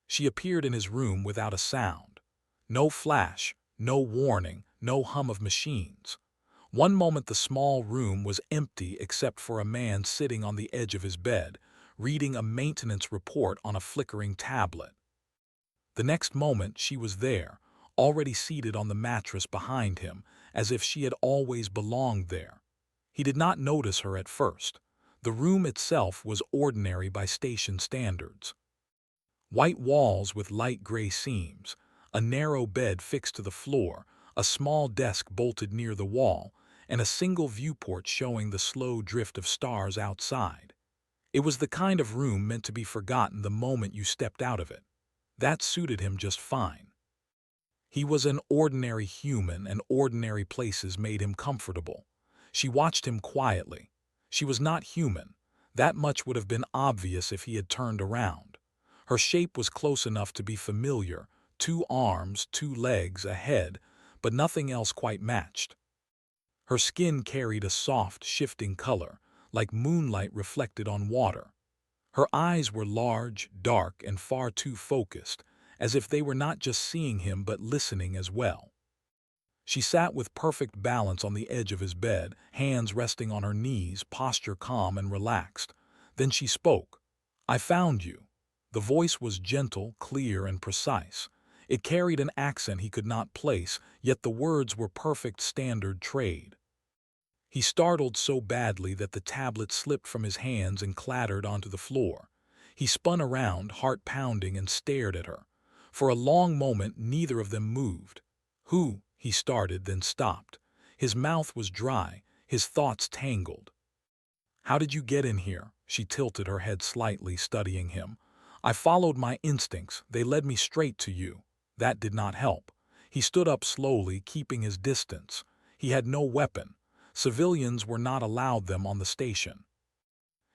She appeared in his room without a sound. No flash, no warning, no hum of machines. One moment the small room was empty except for a man sitting on the edge of his bed, reading a maintenance report on a flickering tablet. The next moment she was there, already seated on the mattress behind him, as if she had always belonged there. He did not notice her at first. The room itself was ordinary by station standards. White walls with light gray seams, a narrow bed fixed to the floor, a small desk bolted near the wall, and a single viewport showing the slow drift of stars outside. It was the kind of room meant to be forgotten the moment you stepped out of it. That suited him just fine. He was an ordinary human, and ordinary places made him comfortable. She watched him quietly. She was not human. That much would have been obvious if he had turned around. Her shape was close enough to be familiar, 2 arms, 2 legs, a head, but nothing else quite matched. Her skin carried a soft, shifting color, like moonlight reflected on water. Her eyes were large, dark, and far too focused, as if they were not just seeing him but listening as well. She sat with perfect balance on the edge of his bed, hands resting on her knees, posture calm and relaxed. Then she spoke. "I found you." The voice was gentle, clear, and precise. It carried an accent he could not place, yet the words were perfect standard trade. He startled so badly that the tablet slipped from his hands and clattered onto the floor. He spun around, heart pounding, and stared at her. For a long moment neither of them moved. "Who?" he started, then stopped. His mouth was dry, his thoughts tangled. "How did you get in here?" She tilted her head slightly, studying him. "I followed my instincts. They led me straight to you." That did not help. He stood up slowly, keeping his distance. He had no weapon. Civilians were not allowed them on the station.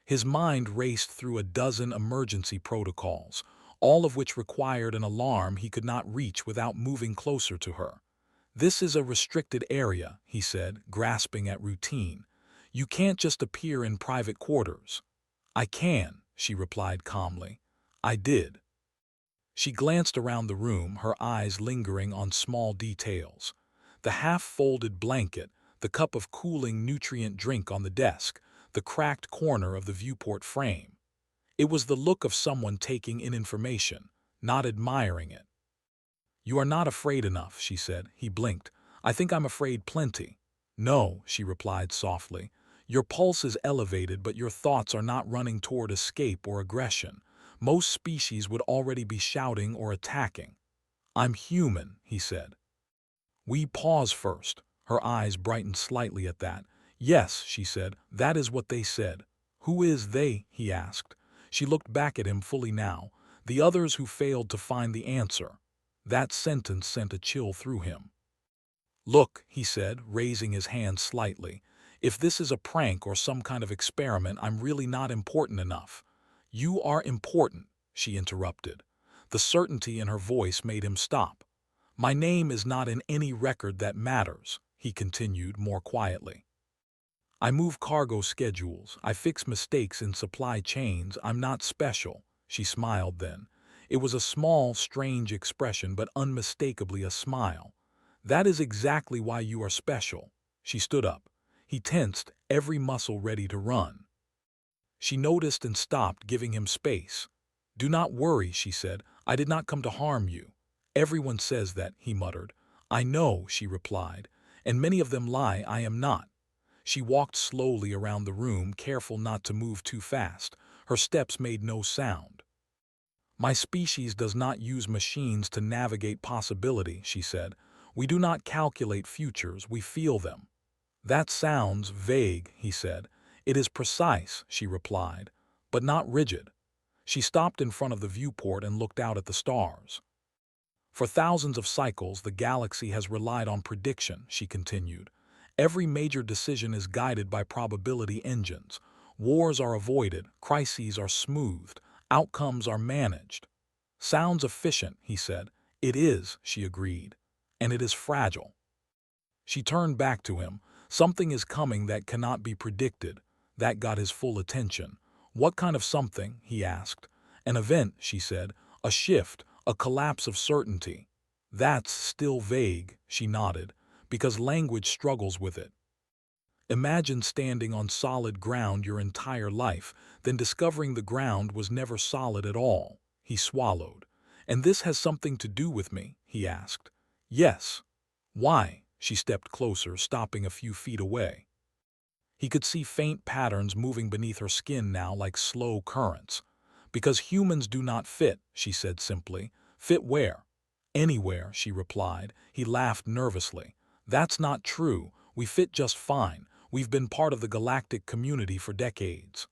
His mind raced through a dozen emergency protocols, all of which required an alarm he could not reach without moving closer to her. "This is a restricted area," he said, grasping at routine. "You can't just appear in private quarters." "I can," she replied calmly. "I did." She glanced around the room, her eyes lingering on small details. The half-folded blanket, the cup of cooling nutrient drink on the desk, the cracked corner of the viewport frame. It was the look of someone taking in information, not admiring it. "You are not afraid enough," she said. He blinked. "I think I'm afraid plenty." "No," she replied softly. "Your pulse is elevated, but your thoughts are not running toward escape or aggression. Most species would already be shouting or attacking." "I'm human," he said. "We pause first." Her eyes brightened slightly at that. "Yes," she said, "that is what they said." "Who is they?" he asked. She looked back at him fully now. "The others who failed to find the answer." That sentence sent a chill through him. "Look," he said, raising his hand slightly. "If this is a prank or some kind of experiment, I'm really not important enough." "You are important," she interrupted. The certainty in her voice made him stop. "My name is not in any record that matters," he continued more quietly. "I move cargo schedules. I fix mistakes in supply chains. I'm not special." She smiled then. It was a small, strange expression, but unmistakably a smile. "That is exactly why you are special." She stood up. He tensed, every muscle ready to run. She noticed and stopped, giving him space. "Do not worry," she said. "I did not come to harm you." "Everyone says that," he muttered. "I know," she replied. "And many of them lie. I am not." She walked slowly around the room, careful not to move too fast. Her steps made no sound. "My species does not use machines to navigate possibility," she said. "We do not calculate futures, we feel them." "That sounds vague," he said. "It is precise," she replied, "but not rigid." She stopped in front of the viewport and looked out at the stars. "For thousands of cycles, the galaxy has relied on prediction," she continued. "Every major decision is guided by probability engines. Wars are avoided, crises are smoothed, outcomes are managed." "Sounds efficient," he said. "It is," she agreed. "And it is fragile." She turned back to him. "Something is coming that cannot be predicted." That got his full attention. "What kind of something?" he asked. "An event," she said. A shift, a collapse of certainty. That's still vague, she nodded, because language struggles with it. Imagine standing on solid ground your entire life, then discovering the ground was never solid at all. He swallowed. And this has something to do with me, he asked. Yes. Why? She stepped closer, stopping a few feet away. He could see faint patterns moving beneath her skin now like slow currents. Because humans do not fit, she said simply. Fit where? Anywhere, she replied. He laughed nervously. That's not true. We fit just fine. We've been part of the galactic community for decades.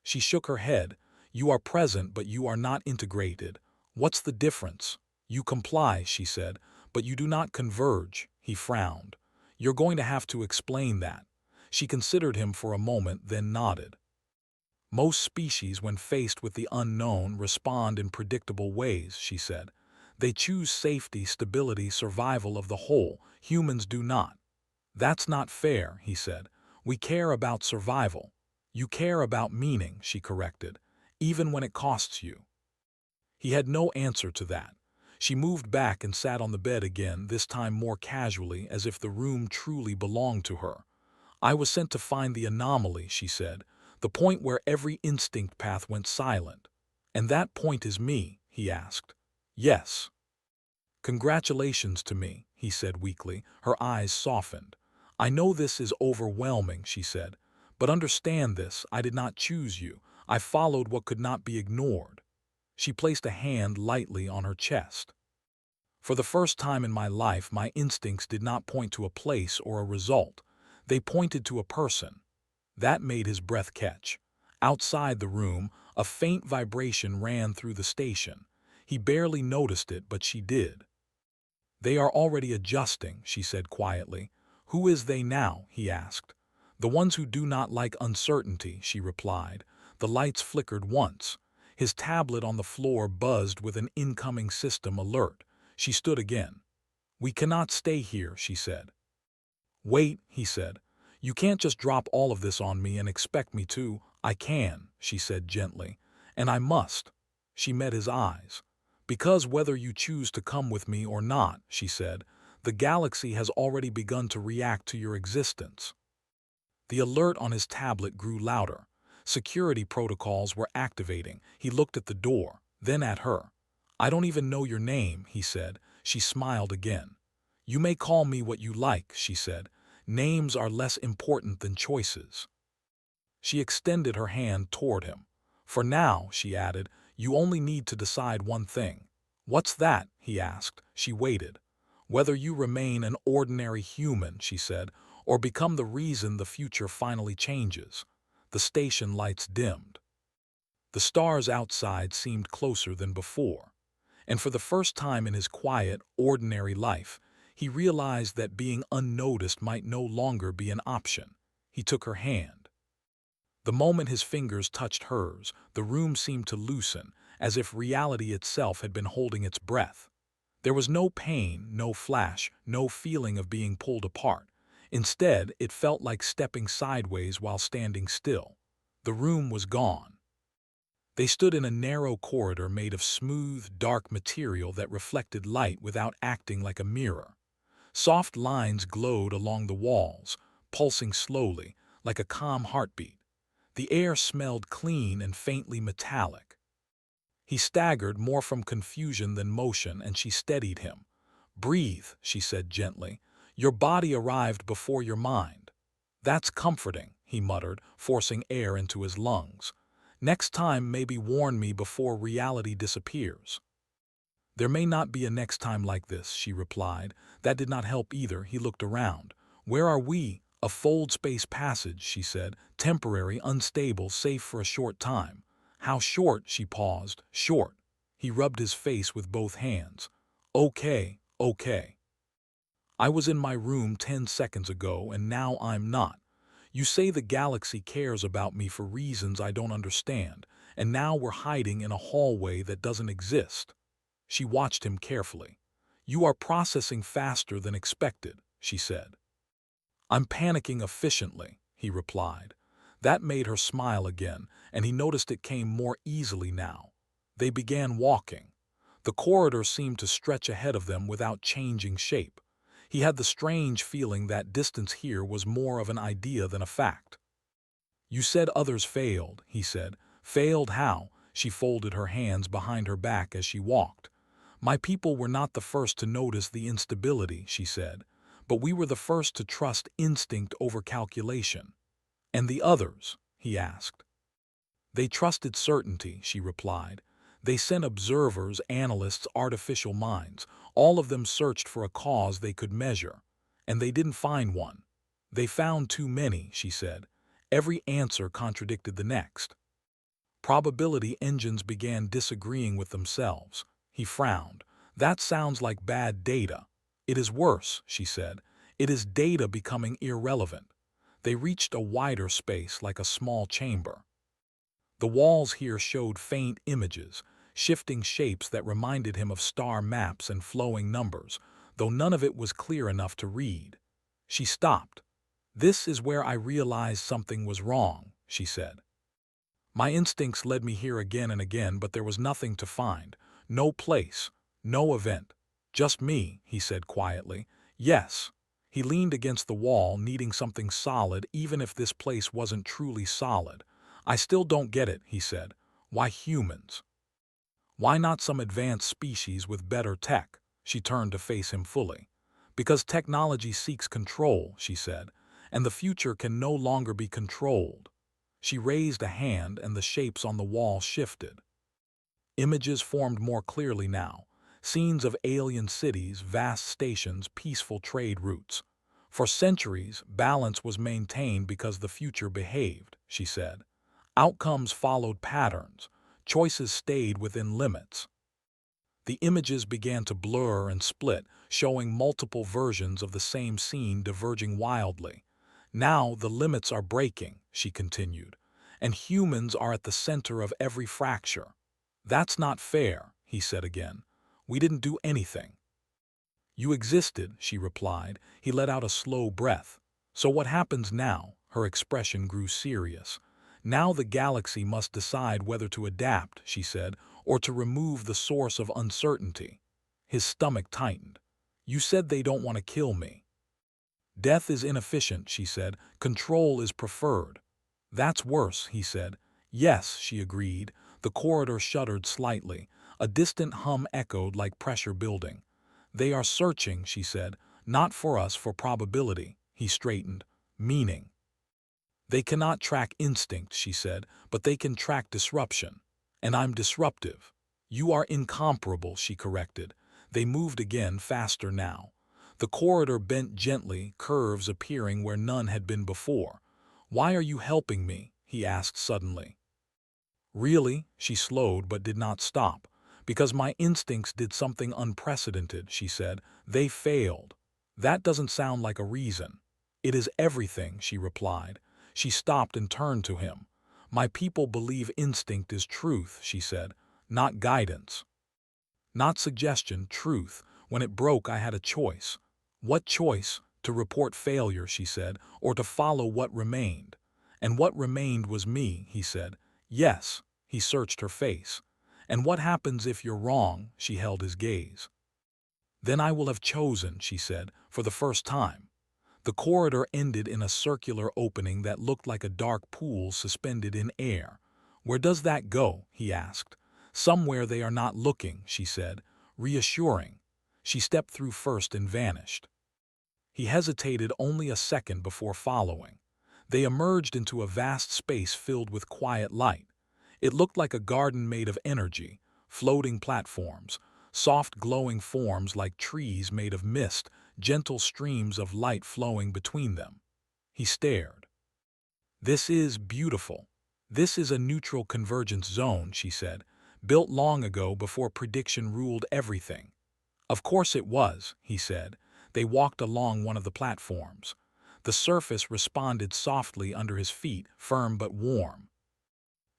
She shook her head. You are present, but you are not integrated. What's the difference? You comply, she said, but you do not converge. He frowned. You're going to have to explain that. She considered him for a moment, then nodded. Most species, when faced with the unknown, respond in predictable ways, she said. They choose safety, stability, survival of the whole. Humans do not. That's not fair, he said. We care about survival. You care about meaning, she corrected, even when it costs you. He had no answer to that. She moved back and sat on the bed again, this time more casually, as if the room truly belonged to her. I was sent to find the anomaly, she said, the point where every instinct path went silent. And that point is me, he asked. Yes. Congratulations to me, he said weakly, her eyes softened. I know this is overwhelming, she said, but understand this, I did not choose you. I followed what could not be ignored. She placed a hand lightly on her chest. For the first time in my life, my instincts did not point to a place or a result. They pointed to a person. That made his breath catch. Outside the room, a faint vibration ran through the station. He barely noticed it, but she did. They are already adjusting, she said quietly. Who is they now? He asked. The ones who do not like uncertainty, she replied. The lights flickered once. His tablet on the floor buzzed with an incoming system alert. She stood again. We cannot stay here, she said. Wait, he said. You can't just drop all of this on me and expect me to. I can, she said gently. And I must. She met his eyes. Because whether you choose to come with me or not, she said, the galaxy has already begun to react to your existence. The alert on his tablet grew louder. Security protocols were activating. He looked at the door, then at her. I don't even know your name, he said. She smiled again. You may call me what you like, she said. Names are less important than choices. She extended her hand toward him. For now, she added, you only need to decide one thing. What's that? He asked. She waited. Whether you remain an ordinary human, she said, or become the reason the future finally changes. The station lights dimmed. The stars outside seemed closer than before. And for the first time in his quiet, ordinary life, he realized that being unnoticed might no longer be an option. He took her hand. The moment his fingers touched hers, the room seemed to loosen, as if reality itself had been holding its breath. There was no pain, no flash, no feeling of being pulled apart. Instead, it felt like stepping sideways while standing still. The room was gone. They stood in a narrow corridor made of smooth, dark material that reflected light without acting like a mirror. Soft lines glowed along the walls, pulsing slowly, like a calm heartbeat. The air smelled clean and faintly metallic. He staggered more from confusion than motion, and she steadied him. Breathe, she said gently. Your body arrived before your mind. That's comforting, he muttered, forcing air into his lungs. Next time maybe warn me before reality disappears. There may not be a next time like this, she replied. That did not help either. He looked around. Where are we? A fold space passage, she said. Temporary, unstable, safe for a short time. How short? She paused. Short. He rubbed his face with both hands. Okay, okay. I was in my room 10 seconds ago, and now I'm not. You say the galaxy cares about me for reasons I don't understand, and now we're hiding in a hallway that doesn't exist. She watched him carefully. You are processing faster than expected, she said. I'm panicking efficiently, he replied. That made her smile again, and he noticed it came more easily now. They began walking. The corridor seemed to stretch ahead of them without changing shape. He had the strange feeling that distance here was more of an idea than a fact. "You said others failed," he said. "Failed how?" She folded her hands behind her back as she walked. "My people were not the first to notice the instability," she said, "but we were the first to trust instinct over calculation." "And the others?" he asked. "They trusted certainty," she replied. "They sent observers, analysts, artificial minds. All of them searched for a cause they could measure. And they didn't find one. They found too many," she said. "Every answer contradicted the next." Probability engines began disagreeing with themselves. He frowned. "That sounds like bad data." "It is worse," she said. "It is data becoming irrelevant." They reached a wider space, like a small chamber. The walls here showed faint images, shifting shapes that reminded him of star maps and flowing numbers, though none of it was clear enough to read. She stopped. "This is where I realized something was wrong," she said. "My instincts led me here again and again, but there was nothing to find. No place, no event. Just me," he said quietly. "Yes." He leaned against the wall, needing something solid, even if this place wasn't truly solid. "I still don't get it," he said. "Why humans? Why not some advanced species with better tech?" She turned to face him fully. "Because technology seeks control," she said, "and the future can no longer be controlled." She raised a hand and the shapes on the wall shifted. Images formed more clearly now. Scenes of alien cities, vast stations, peaceful trade routes. "For centuries, balance was maintained because the future behaved," she said. "Outcomes followed patterns. Choices stayed within limits." The images began to blur and split, showing multiple versions of the same scene diverging wildly. "Now the limits are breaking," she continued, "and humans are at the center of every fracture." "That's not fair," he said again. "We didn't do anything." "You existed," she replied. He let out a slow breath. "So what happens now?" Her expression grew serious. "Now the galaxy must decide whether to adapt," she said, "or to remove the source of uncertainty." His stomach tightened. "You said they don't want to kill me." "Death is inefficient," she said. "Control is preferred." "That's worse," he said. "Yes," she agreed. The corridor shuddered slightly. A distant hum echoed like pressure building. "They are searching," she said. "Not for us, for probability." He straightened. "Meaning?" "They cannot track instinct," she said, "but they can track disruption. And I'm disruptive." "You are incomparable," she corrected. They moved again, faster now. The corridor bent gently, curves appearing where none had been before. "Why are you helping me?" he asked suddenly. "Really?" She slowed but did not stop. "Because my instincts did something unprecedented," she said. "They failed." "That doesn't sound like a reason." "It is everything," she replied. She stopped and turned to him. "My people believe instinct is truth," she said, "not guidance. Not suggestion, truth. When it broke, I had a choice." "What choice?" "To report failure," she said, "or to follow what remained." "And what remained was me," he said. "Yes." He searched her face. "And what happens if you're wrong?" She held his gaze. "Then I will have chosen," she said, "for the first time." The corridor ended in a circular opening that looked like a dark pool suspended in air. "Where does that go?" he asked. "Somewhere they are not looking," she said, reassuring. She stepped through first and vanished. He hesitated only a second before following. They emerged into a vast space filled with quiet light. It looked like a garden made of energy, floating platforms, soft glowing forms like trees made of mist, gentle streams of light flowing between them. He stared. "This is beautiful. This is a neutral convergence zone," she said, "built long ago before prediction ruled everything." "Of course it was," he said. They walked along one of the platforms. The surface responded softly under his feet, firm but warm.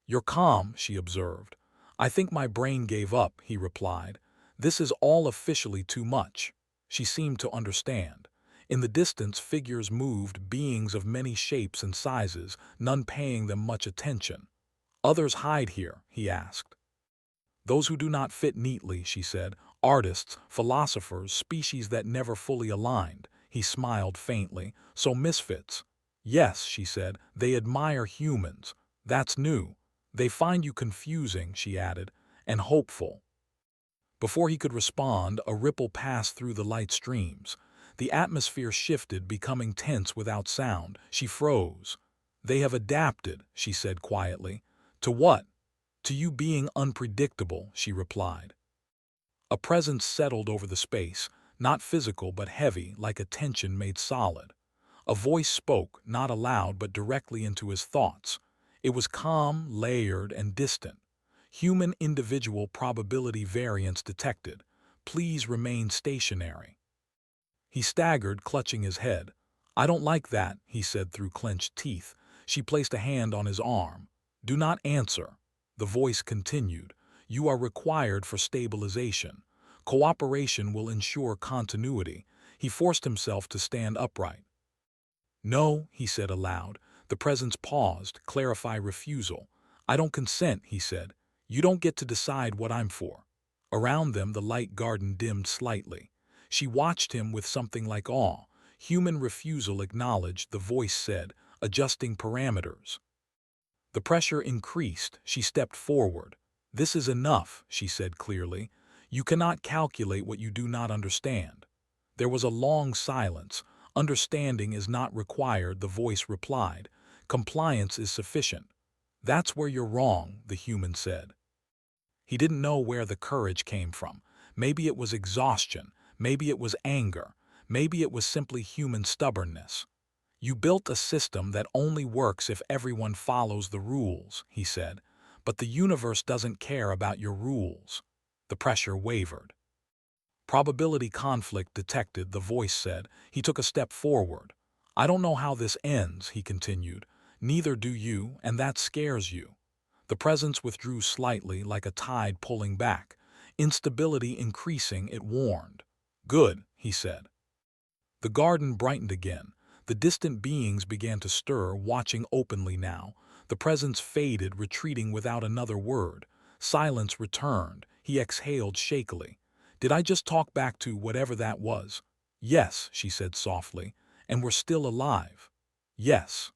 "You're calm," she observed. "I think my brain gave up," he replied. "This is all officially too much." She seemed to understand. In the distance, figures moved, beings of many shapes and sizes, none paying them much attention. "Others hide here?" he asked. Those who do not fit neatly, she said. Artists, philosophers, species that never fully aligned. He smiled faintly. So misfits. Yes, she said, they admire humans. That's new. They find you confusing, she added, and hopeful. Before he could respond, a ripple passed through the light streams. The atmosphere shifted, becoming tense without sound. She froze. They have adapted, she said quietly. To what? To you being unpredictable, she replied. A presence settled over the space, not physical but heavy, like a tension made solid. A voice spoke, not aloud but directly into his thoughts. It was calm, layered, and distant. Human individual probability variance detected. Please remain stationary. He staggered, clutching his head. I don't like that, he said through clenched teeth. She placed a hand on his arm. Do not answer. The voice continued. You are required for stabilization. Cooperation will ensure continuity. He forced himself to stand upright. No, he said aloud. The presence paused, clarify refusal. I don't consent, he said. You don't get to decide what I'm for. Around them, the light garden dimmed slightly. She watched him with something like awe. Human refusal acknowledged, the voice said, adjusting parameters. The pressure increased. She stepped forward. This is enough, she said clearly. You cannot calculate what you do not understand. There was a long silence. Understanding is not required, the voice replied. Compliance is sufficient. That's where you're wrong, the human said. He didn't know where the courage came from. Maybe it was exhaustion. Maybe it was anger. Maybe it was simply human stubbornness. You built a system that only works if everyone follows the rules, he said. But the universe doesn't care about your rules. The pressure wavered. Probability conflict detected, the voice said. He took a step forward. I don't know how this ends, he continued. Neither do you, and that scares you. The presence withdrew slightly, like a tide pulling back. Instability increasing, it warned. Good, he said. The garden brightened again. The distant beings began to stir, watching openly now. The presence faded, retreating without another word. Silence returned. He exhaled shakily. Did I just talk back to whatever that was? Yes, she said softly. And we're still alive. Yes.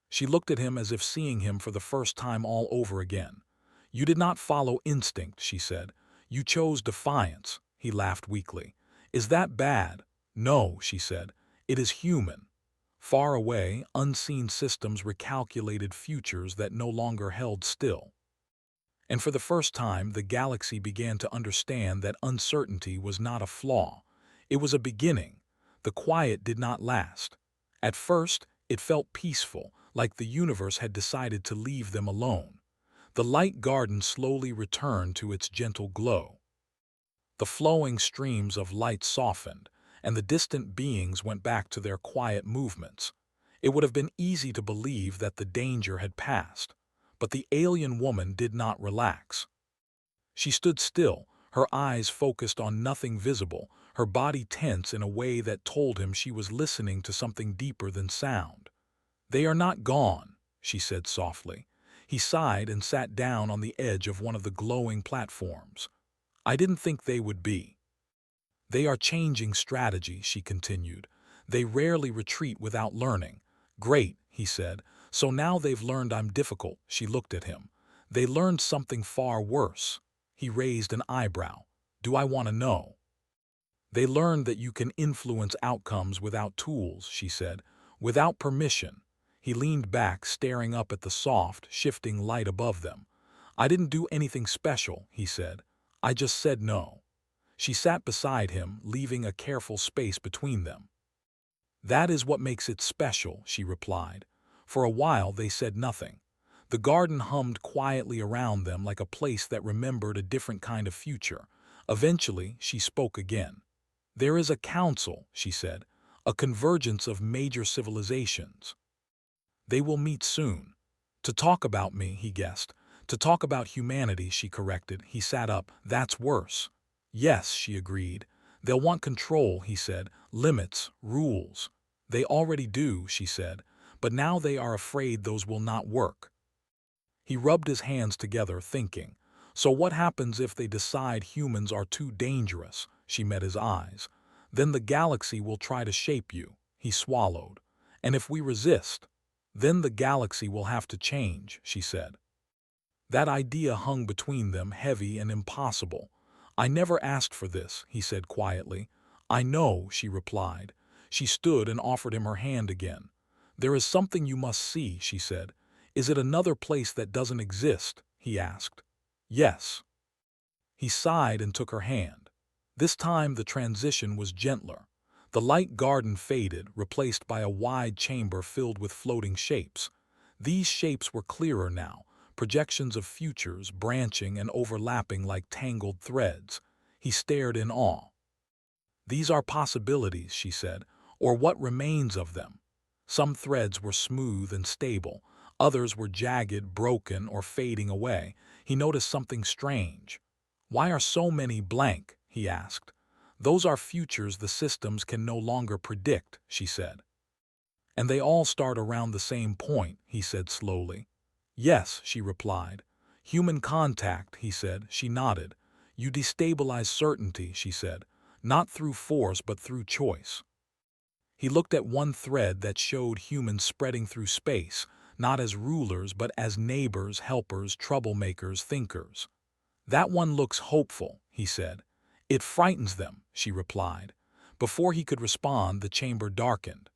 She looked at him as if seeing him for the first time all over again. You did not follow instinct, she said. You chose defiance. He laughed weakly. Is that bad? No, she said. It is human. Far away, unseen systems recalculated futures that no longer held still. And for the first time, the galaxy began to understand that uncertainty was not a flaw. It was a beginning. The quiet did not last. At first, it felt peaceful, like the universe had decided to leave them alone. The light garden slowly returned to its gentle glow. The flowing streams of light softened, and the distant beings went back to their quiet movements. It would have been easy to believe that the danger had passed, but the alien woman did not relax. She stood still, her eyes focused on nothing visible, her body tense in a way that told him she was listening to something deeper than sound. They are not gone, she said softly. He sighed and sat down on the edge of one of the glowing platforms. I didn't think they would be. They are changing strategy, she continued. They rarely retreat without learning. Great, he said. So now they've learned I'm difficult, she looked at him. They learned something far worse. He raised an eyebrow. Do I want to know? They learned that you can influence outcomes without tools, she said. Without permission. He leaned back, staring up at the soft, shifting light above them. I didn't do anything special, he said. I just said no. She sat beside him, leaving a careful space between them. That is what makes it special, she replied. For a while they said nothing. The garden hummed quietly around them like a place that remembered a different kind of future. Eventually, she spoke again. There is a council, she said, a convergence of major civilizations. They will meet soon. To talk about me, he guessed. To talk about humanity, she corrected. He sat up. That's worse. Yes, she agreed. They'll want control, he said. Limits, rules. They already do, she said. But now they are afraid those will not work. He rubbed his hands together, thinking. So what happens if they decide humans are too dangerous? She met his eyes. Then the galaxy will try to shape you. He swallowed. And if we resist, then the galaxy will have to change, she said. That idea hung between them, heavy and impossible. I never asked for this, he said quietly. I know, she replied. She stood and offered him her hand again. There is something you must see, she said. Is it another place that doesn't exist? He asked. Yes. He sighed and took her hand. This time the transition was gentler. The light garden faded, replaced by a wide chamber filled with floating shapes. These shapes were clearer now, projections of futures branching and overlapping like tangled threads. He stared in awe. These are possibilities, she said, or what remains of them. Some threads were smooth and stable, others were jagged, broken, or fading away. He noticed something strange. Why are so many blank? He asked. Those are futures the systems can no longer predict, she said. And they all start around the same point, he said slowly. Yes, she replied. Human contact, he said. She nodded. You destabilize certainty, she said, not through force but through choice. He looked at one thread that showed humans spreading through space, not as rulers but as neighbors, helpers, troublemakers, thinkers. That one looks hopeful, he said. It frightens them, she replied. Before he could respond, the chamber darkened.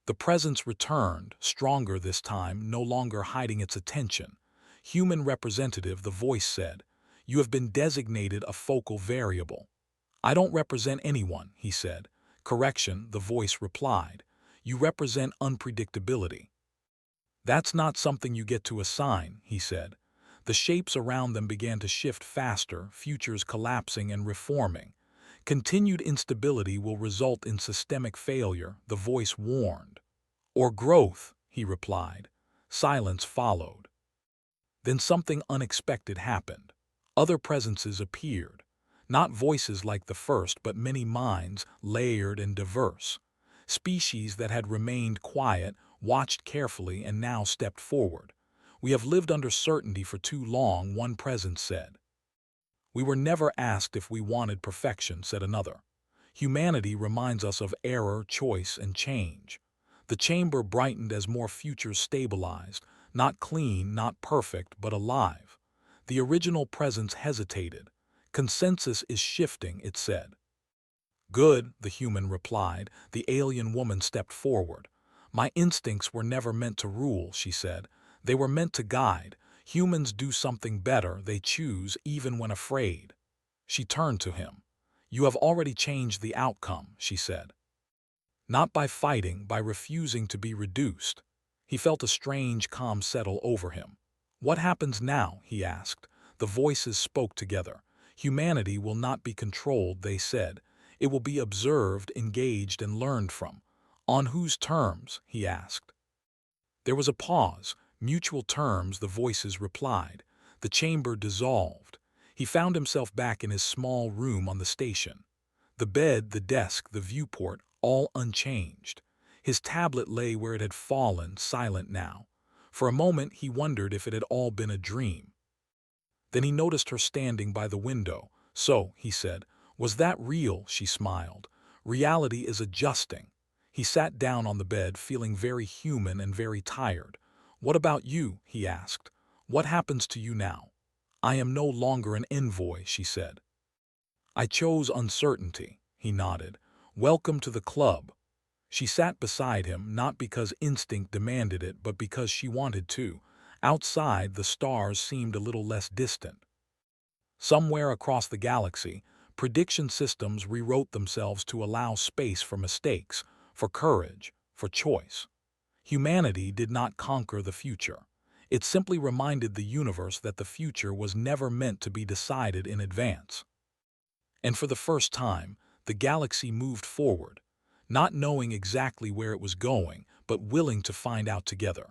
The presence returned, stronger this time, no longer hiding its attention. Human representative, the voice said, you have been designated a focal variable. I don't represent anyone, he said. Correction, the voice replied. You represent unpredictability. That's not something you get to assign, he said. The shapes around them began to shift faster, futures collapsing and reforming. Continued instability will result in systemic failure, the voice warned. Or growth, he replied. Silence followed. Then something unexpected happened. Other presences appeared. Not voices like the first, but many minds, layered and diverse. Species that had remained quiet, watched carefully, and now stepped forward. We have lived under certainty for too long, one presence said. We were never asked if we wanted perfection, said another. Humanity reminds us of error, choice, and change. The chamber brightened as more futures stabilized, not clean, not perfect, but alive. The original presence hesitated. Consensus is shifting, it said. Good, the human replied. The alien woman stepped forward. My instincts were never meant to rule, she said. They were meant to guide. Humans do something better, they choose even when afraid. She turned to him. You have already changed the outcome, she said. Not by fighting, by refusing to be reduced. He felt a strange calm settle over him. What happens now? He asked. The voices spoke together. Humanity will not be controlled, they said. It will be observed, engaged, and learned from. On whose terms? He asked. There was a pause. Mutual terms, the voices replied. The chamber dissolved. He found himself back in his small room on the station. The bed, the desk, the viewport, all unchanged. His tablet lay where it had fallen, silent now. For a moment he wondered if it had all been a dream. Then he noticed her standing by the window. So, he said, was that real? She smiled. Reality is adjusting. He sat down on the bed, feeling very human and very tired. What about you? He asked. What happens to you now? I am no longer an envoy, she said. I chose uncertainty, he nodded. Welcome to the club. She sat beside him, not because instinct demanded it, but because she wanted to. Outside, the stars seemed a little less distant. Somewhere across the galaxy, prediction systems rewrote themselves to allow space for mistakes, for courage, for choice. Humanity did not conquer the future. It simply reminded the universe that the future was never meant to be decided in advance. And for the first time, the galaxy moved forward, not knowing exactly where it was going, but willing to find out together.